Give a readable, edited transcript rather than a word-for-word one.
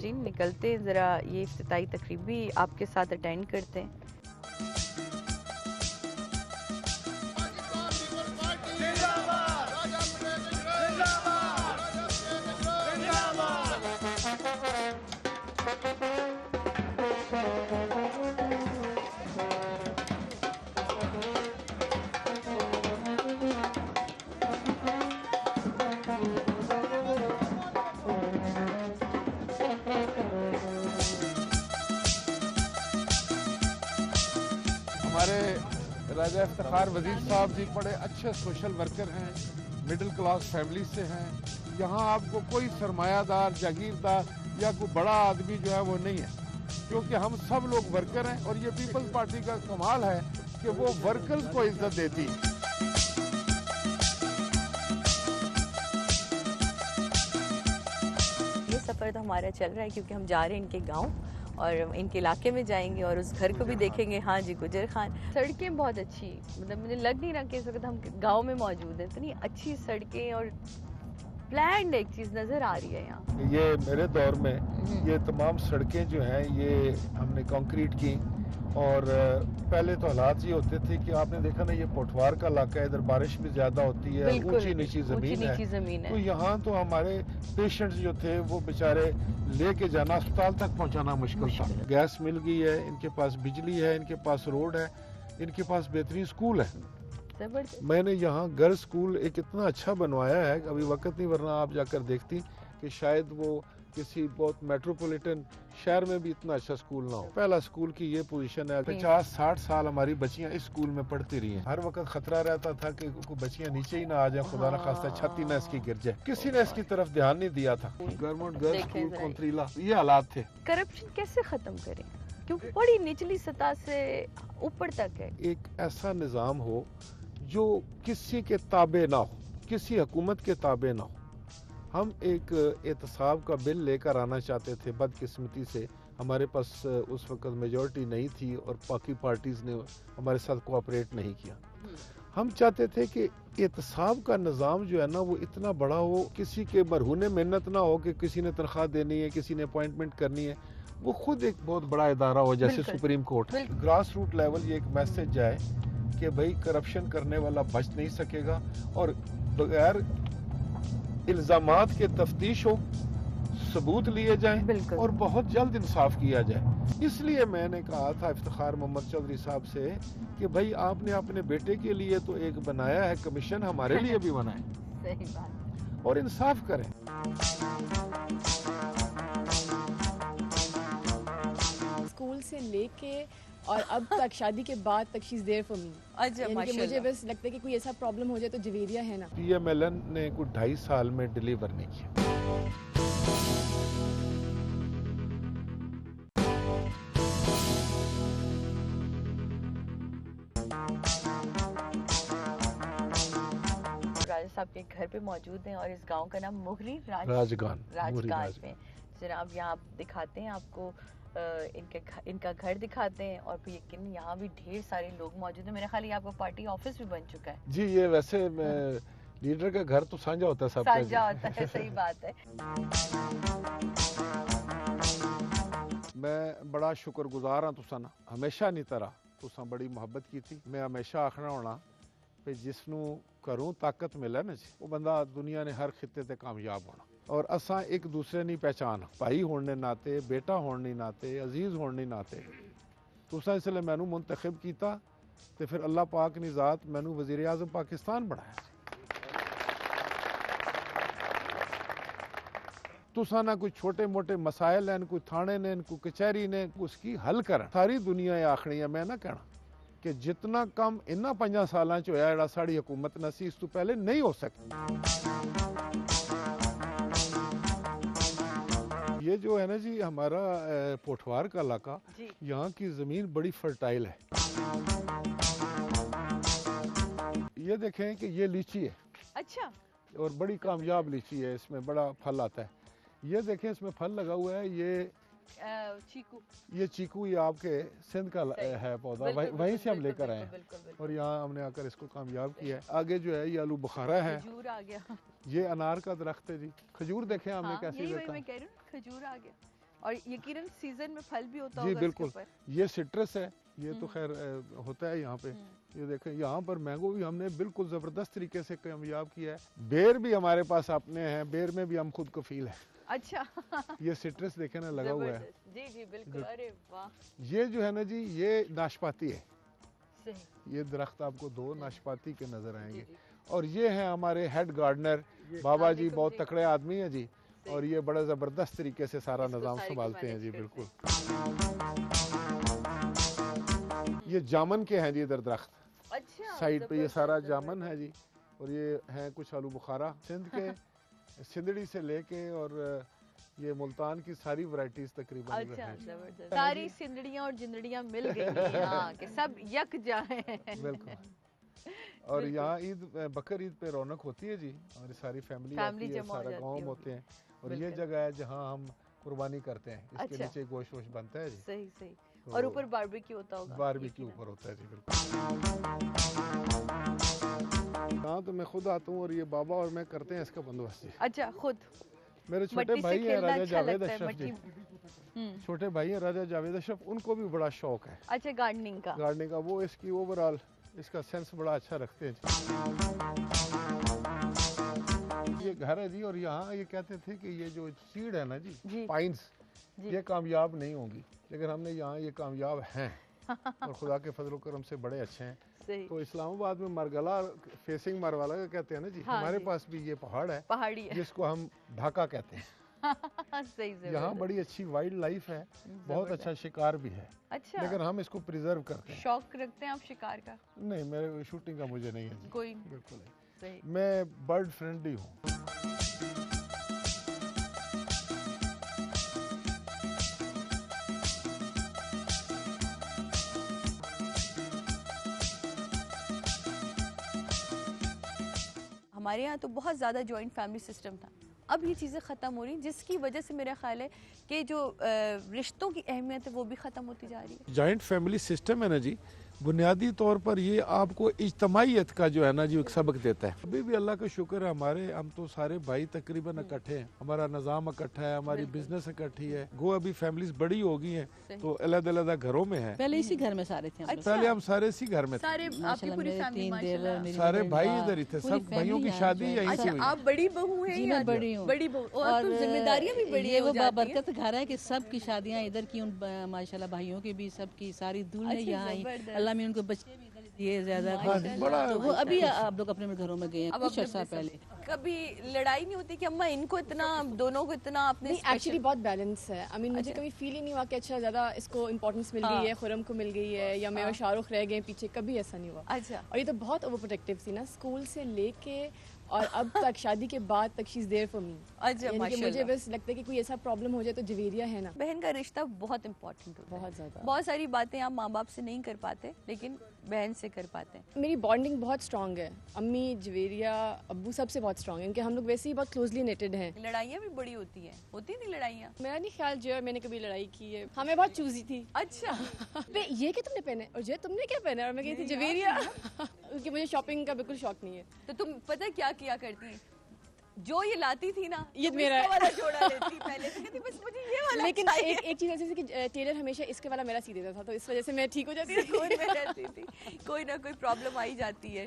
नाज़रीन निकलते हैं, ज़रा ये इफ्तिताई तकरीब भी आपके साथ अटेंड करते हैं। हमारे राजा इफ्तिखार वजीर साहब जी बड़े अच्छे सोशल वर्कर हैं, मिडिल क्लास फैमिली से हैं। यहाँ आपको कोई सरमायादार जागीरदार या कोई बड़ा आदमी जो है वो नहीं है, क्योंकि हम सब लोग वर्कर हैं। और ये पीपल्स पार्टी का कमाल है कि वो वर्कर्स को इज्जत देती है। ये सफ़र तो हमारा चल रहा है क्योंकि हम जा रहे हैं इनके गांव और इनके इलाके में जाएंगे और उस घर को भी देखेंगे। हाँ जी, गुजर खान। सड़कें बहुत अच्छी, मतलब मुझे लग नहीं रहा कि इस वक्त हम गांव में मौजूद हैं। इतनी अच्छी सड़कें और प्लान्ड एक चीज़ नज़र आ रही है यहाँ। ये मेरे दौर में ये तमाम सड़कें जो हैं ये हमने कंक्रीट की। और पहले तो हालात ये होते थे कि आपने देखा ना, ये पोठवार का इलाका है, इधर बारिश भी ज्यादा होती है, ऊंची नीची जमीन है। तो यहाँ तो हमारे पेशेंट्स जो थे वो बेचारे लेके जाना अस्पताल तक पहुँचाना मुश्किल था। गैस मिल गई है, इनके पास बिजली है, इनके पास रोड है, इनके पास बेहतरीन स्कूल है। मैंने यहाँ गर्ल्स स्कूल एक इतना अच्छा बनवाया है, अभी वक्त नहीं, वरना आप जाकर देखती कि शायद वो किसी बहुत मेट्रोपॉलिटन शहर में भी इतना अच्छा स्कूल ना हो। पहला स्कूल की ये पोजीशन है। 50-60 साल हमारी बच्चियां इस स्कूल में पढ़ती रही हैं। हर वक्त खतरा रहता था कि बच्चियां नीचे ही ना आ जाए, खुदा न खास्ता छाती ना इसकी गिर जाए। किसी ने इसकी तरफ ध्यान नहीं दिया था। गवर्नमेंट गर्ल्स स्कूल कोंत्रीला, ये हालात थे। करप्शन कैसे खत्म करें, क्योंकि बड़ी निचली सतह से ऊपर तक है। एक ऐसा निजाम हो जो किसी के ताबे ना हो, किसी हुकूमत के ताबे ना हो। हम एक एहतसाब का बिल लेकर आना चाहते थे, बदकिस्मती से हमारे पास उस वक्त मेजॉरिटी नहीं थी और बाकी पार्टीज ने हमारे साथ कोऑपरेट नहीं किया। हम चाहते थे कि एहतसाब का निज़ाम जो है ना वो इतना बड़ा हो, किसी के बरहूने मेहनत ना हो कि किसी ने तनख्वाह देनी है, किसी ने अपॉइंटमेंट करनी है। वो खुद एक बहुत बड़ा इदारा हो, जैसे supreme court. Grass root level ये एक मैसेज जाए कि भाई करप्शन करने वाला बच नहीं सकेगा और बगैर इल्जामात के तफ्तीश हो, सबूत लिए जाएं और बहुत जल्द इंसाफ किया जाए। इसलिए मैंने कहा था इफ्तिखार मोहम्मद चौधरी साहब से कि भाई आपने अपने बेटे के लिए तो एक बनाया है कमीशन, हमारे लिए भी बनाए। सही बात। और इंसाफ करें। स्कूल से लेके और अब तक शादी के बाद तक she is there for me. मुझे बस लगता है कि कोई ऐसा प्रॉब्लम हो जाए तो जवेरिया है ना। PMLN ने कुछ 2.5 साल में डिलीवर नहीं किया। राजा साहब के घर पे मौजूद हैं और इस गांव का नाम मुगरी राजगान में। जनाब यहाँ दिखाते हैं आपको, इनका घर दिखाते हैं और फिर यकीन यहाँ भी ढेर सारे लोग मौजूद हैं। मेरे ख्याल ये आपका पार्टी ऑफिस भी बन चुका है। जी, ये वैसे लीडर का घर तो साझा होता है, सबका साझा होता है। सही बात है। मैं बड़ा शुक्रगुजार हाँ तुसा ना, हमेशा नहीं तरह तुसा बड़ी मोहब्बत की थी। मैं हमेशा आखना होना कि जिसनू घरों ताकत मिले ना जी, वो बंदा दुनिया ने हर खिते ते कामयाब होना। और असा एक दूसरे की पहचान भाई होने नाते, बेटा होने नाते, अजीज होने नाते तुसा इसलिए मैनू मुंतखब किया तो फिर अल्लाह पाक ने ज़ात मैनू वज़ीर आज़म पाकिस्तान बनाया। तुसा ना कोई छोटे मोटे मसाइल हैं, कोई थाने ने, कोई कचहरी ने, उसकी हल कर। सारी दुनिया आखनी है, मैं ना कहना कि जितना कम इन्ना 5 साल च होया, साड़ी हुकूमत न सी, इस तो पहले नहीं हो सकता। ये जो है ना जी हमारा पोठवार का इलाका, यहाँ की जमीन बड़ी फर्टाइल है। ये देखें कि ये लीची है। अच्छा। और बड़ी कामयाब लीची है, इसमें बड़ा फल आता है। ये देखें इसमें फल लगा हुआ है, ये चीकू, ये आपके सिंध का है पौधा, वहीं से हम लेकर आए हैं और यहाँ हमने आकर इसको कामयाब किया है। आगे जो है ये आलू बुखारा है, खजूर आ गया। ये अनार का दरख्त है जी। खजूर देखें हमने कैसे मैं कह रही हूँ खजूर आ गया। और यकीनन सीजन में फल भी होता जी होगा बिल्कुल। इसके ऊपर। ये सिट्रस है, ये तो खैर होता है यहाँ पे। ये देखें यहाँ पर मैंगो भी हमने बिल्कुल जबरदस्त तरीके से कामयाब किया है। बेर भी हमारे पास अपने हैं, बेर में भी हम खुद कफील है। अच्छा ये सिट्रस देखे ना लगा हुआ है। जी जी बिल्कुल। अरे वाह, ये जो है ना जी, ये नाशपाती है। सही। ये दरख्त आपको दो नाशपाती के नजर आएंगे। और ये है हमारे हेड गार्डनर बाबा जी, बहुत तकड़े आदमी है जी, और ये बड़ा जबरदस्त तरीके से सारा निजाम संभालते हैं जी। बिल्कुल। ये जामन के हैं जी इधर दरख्त। अच्छा, साइड पे ये सारा जामन है जी। और ये हैं कुछ आलू बुखारा सिंध के, सिंदड़ी से लेके और ये मुल्तान की सारी वैरायटीज तकरीबन अच्छा, जबरदस्त। सारी सिंदड़ियाँ और जिंदड़ियाँ मिल गई यहाँ के सब यकजा हैं। बिल्कुल। और यहाँ ईद बकर ईद पे रौनक होती है जी, हमारी सारी फैमिली आती है, सारा गांव होते हैं। और ये जगह है जहाँ हम कुर्बानी करते हैं। इसके अच्छा। नीचे गोश्त वोश्त बनता है जी। सही सही। और ऊपर बारबेक्यू होता होगा। बारबेक्यू ऊपर होता है जी। बिल्कुल। यहाँ तो मैं खुद आता हूँ और ये बाबा और मैं करते हैं इसका बंदोबस्त जी। अच्छा, खुद मेरे छोटे भाई हैं राजा जावेद अशरफ जी। छोटे भाई हैं राजा जावेद अशरफ, उनको भी बड़ा शौक है। अच्छा, गार्डनिंग का। वो इसकी ओवरऑल इसका सेंस बड़ा अच्छा रखते हैं। ये घर है जी, और यहाँ ये कहते थे कि ये जो सीड है ना जी, पाइन्स, ये कामयाब नहीं होंगी, लेकिन हमने यहाँ ये कामयाब हैं। और खुदा के फजल करम से बड़े अच्छे हैं। तो इस्लामाबाद में मरगला फेसिंग मरवाला कहते हैं ना जी, हमारे पास भी ये पहाड़ है, पहाड़ी है, जिसको हम ढाका कहते हैं। सही से। यहाँ बड़ी अच्छी वाइल्ड लाइफ है, बहुत अच्छा शिकार भी है। अच्छा, लेकिन हम इसको प्रिजर्व करते हैं। शौक रखते हैं आप शिकार का? नहीं, मेरे शूटिंग का मुझे नहीं है जी। कोई बिल्कुल सही। मैं बर्ड फ्रेंडली हूँ। हमारे यहाँ तो बहुत ज़्यादा जॉइंट फैमिली सिस्टम था। अब ये चीज़ें ख़त्म हो रही, जिसकी वजह से मेरा ख्याल है कि जो रिश्तों की अहमियत है वो भी ख़त्म होती जा रही है। जॉइंट फैमिली सिस्टम है ना जी, बुनियादी तौर पर ये आपको इज्तमाइयत का जो है ना जी एक सबक देता है। अभी भी अल्लाह का शुक्र है, हमारे हम तो सारे भाई तकरीबन इकट्ठे हैं, हमारा निज़ाम इकट्ठा है, हमारी बिजनेस इकट्ठी है। गो अभी फैमिलीज बड़ी हो गई हैं, तो अलग-अलग घरों में है। पहले इसी घर में सारे थे। पहले हम सारे इसी घर में थे। सारे आपकी पूरी फैमिली माशाल्लाह। सारे भाई इधर ही थे, सब भाइयों की शादी यहीं से हुई। आप बड़ी बहू हैं? मैं बड़ी हूँ। बड़ी बहू, और जिम्मेदारियां भी बड़ी है। वो बाबरकत घर है कि सबकी शादियां इधर की, उन माशाल्लाह भाइयों की भी, सबकी सारी दूल्हे यहाँ आई। अल्लाह में उनको बच्चे भी इधर दिए ज्यादा। तो वो अभी आप लोग अपने घरों में गए हैं कुछ अर्सा पहले। कभी लड़ाई नहीं होती कि अम्मा इनको इतना, दोनों को इतना आपने? एक्चुअली बहुत बैलेंस है। आई मीन मुझे कभी फील ही नहीं हुआ कि अच्छा ज्यादा इसको इम्पोर्टेंस मिल गई है, खुरम को मिल गई है, या मैं और शाहरुख रह गए पीछे, कभी ऐसा नहीं हुआ। अच्छा। और ये तो बहुत ओवर प्रोटेक्टिव थी ना, स्कूल से लेके और अब तक, शादी के बाद तक she is there for me. अच्छा, मुझे बस लगता है कि कोई ऐसा प्रॉब्लम हो जाए तो जवेरिया है ना। बहन का रिश्ता बहुत इम्पोर्टेंट होता है, बहुत ज्यादा। बहुत सारी बातें आप माँ बाप से नहीं कर पाते, लेकिन बहन से कर पाते हैं। मेरी बॉन्डिंग बहुत स्ट्रांग है, अम्मी, जवेरिया, अब्बू सबसे बहुत स्ट्रांग है, क्योंकि हम लोग वैसे ही बहुत क्लोजली नेटेड हैं। लड़ाइयाँ भी बड़ी होती हैं, होती नहीं लड़ाइयाँ? मेरा नहीं ख्याल जो मैंने कभी लड़ाई की है। हाँ, मैं बहुत चूजी थी। अच्छा। ये क्या तुमने पहने, और जो तुमने क्या पहना, और मैं कहती थी जवेरिया, क्योंकि मुझे शॉपिंग का बिल्कुल शौक नहीं है। तो तुम पता क्या किया करती, जो ये लाती थी ना, ये मेरा वाला जोड़ा लेती पहले से, कहती बस मुझे ये वाला। लेकिन एक चीज ऐसी थी कि टेलर हमेशा इसके वाला मेरा सी देता था, तो इस वजह से मैं ठीक हो जाती थी। कोई ना कोई प्रॉब्लम आई जाती है।